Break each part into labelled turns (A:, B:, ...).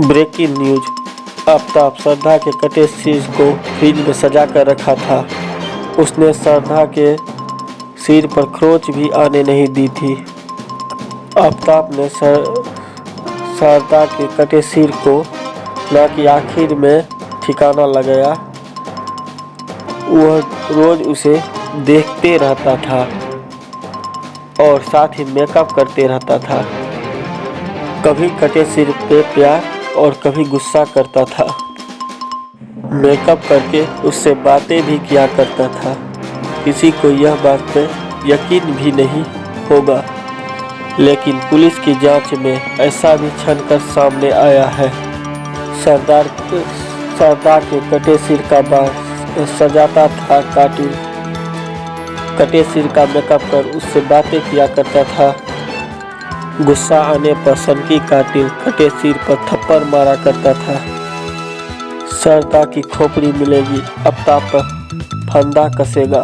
A: Breaking news. Aftab श्रद्धा के कटे सिर को फ्रिज में सजा कर रखा था। उसने श्रद्धा के सिर पर खरोंच भी आने नहीं दी थी। आफताब ने श्रद्धा के कटे सिर को नाक की आखिर में ठिकाना लगाया। वह रोज उसे देखते रहता था और साथ ही मेकअप करते रहता था। कभी कटे सिर पे प्यार और कभी गुस्सा करता था। मेकअप करके उससे बातें भी किया करता था। किसी को यह बात पे यकीन भी नहीं होगा, लेकिन पुलिस की जांच में ऐसा भी छनकर सामने आया है। श्रद्धा के कटे सिर का बाल सजाता था कातिल। कटे सिर का मेकअप कर उससे बातें किया करता था। गुस्सा आने पर सनकी कातिल कटे सिर पर थप्पड़ मारा करता था। श्रद्धा की खोपड़ी मिलेगी, आफताब पर फंदा कसेगा।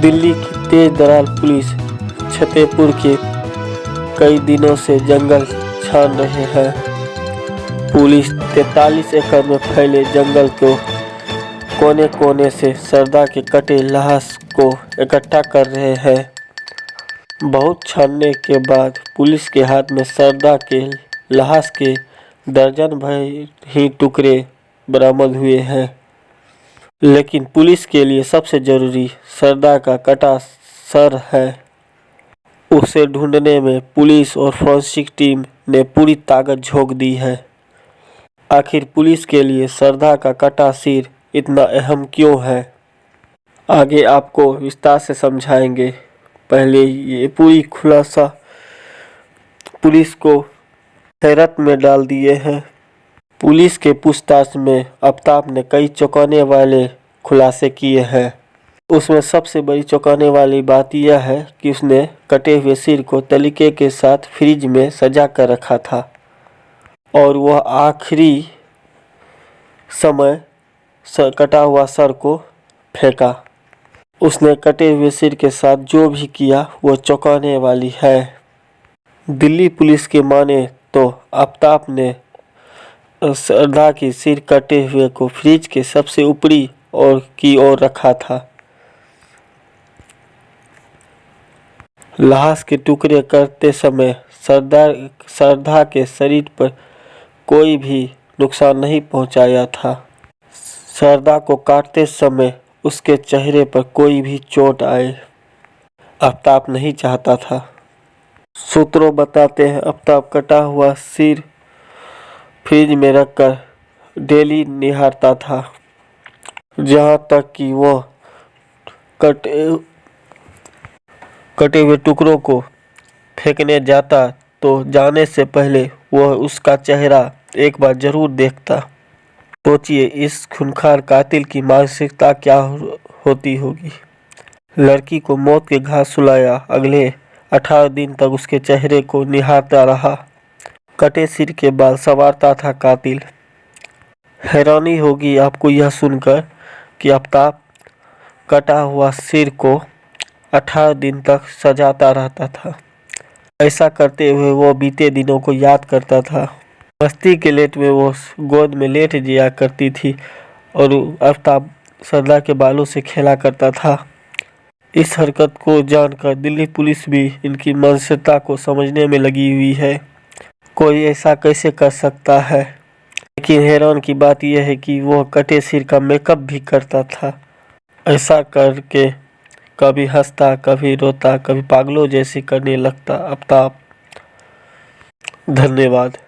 A: दिल्ली की तेज दरार पुलिस छतरपुर के कई दिनों से जंगल छान रहे हैं। पुलिस 43 एकड़ में फैले जंगल को कोने कोने से श्रद्धा के कटे लाश को इकट्ठा कर रहे हैं। बहुत छानने के बाद पुलिस के हाथ में श्रद्धा के लाश के दर्जन भर ही टुकड़े बरामद हुए हैं। लेकिन पुलिस के लिए सबसे जरूरी श्रद्धा का कटा सर है। उसे ढूंढने में पुलिस और फोरेंसिक टीम ने पूरी ताकत झोंक दी है। आखिर पुलिस के लिए श्रद्धा का कटा सिर इतना अहम क्यों है, आगे आपको विस्तार से समझाएंगे। पहले ये पूरी खुलासा पुलिस को हैरत में डाल दिए हैं। पुलिस के पूछताछ में आफताब ने कई चौंकाने वाले खुलासे किए हैं। उसमें सबसे बड़ी चौंकाने वाली बात यह है कि उसने कटे हुए सिर को तरीके के साथ फ्रिज में सजा कर रखा था और वह आखिरी समय कटा हुआ सर को फेंका। उसने कटे हुए सिर के साथ जो भी किया वो चौंकाने वाली है। दिल्ली पुलिस के माने तो आफताब ने श्रद्धा की सिर कटे हुए को फ्रिज के सबसे ऊपरी ओर रखा था। लाश के टुकड़े करते समय श्रद्धा के शरीर पर कोई भी नुकसान नहीं पहुंचाया था। श्रद्धा को काटते समय उसके चेहरे पर कोई भी चोट आए आफताब नहीं चाहता था। सूत्रों बताते हैं आफताब कटा हुआ सिर फ्रिज में रखकर डेली निहारता था। जहां तक कि वह कटे हुए टुकड़ों को फेंकने जाता तो जाने से पहले वह उसका चेहरा एक बार जरूर देखता। सोचिए इस खूंखार कातिल की मानसिकता क्या होती होगी। लड़की को मौत के घाट सुलाया, अगले 18 दिन तक उसके चेहरे को निहारता रहा। कटे सिर के बाल संवारता था कातिल। हैरानी होगी आपको यह सुनकर कि आफताब कटा हुआ सिर को 18 दिन तक सजाता रहता था। ऐसा करते हुए वो बीते दिनों को याद करता था। मस्ती के लेट में वो गोद में लेट जिया करती थी और आफताब श्रद्धा के बालों से खेला करता था। इस हरकत को जानकर दिल्ली पुलिस भी इनकी मानसिकता को समझने में लगी हुई है। कोई ऐसा कैसे कर सकता है। लेकिन हैरान की बात यह है कि वह कटे सिर का मेकअप भी करता था। ऐसा करके कभी हंसता, कभी रोता, कभी पागलों जैसे करने लगता आफताब। धन्यवाद।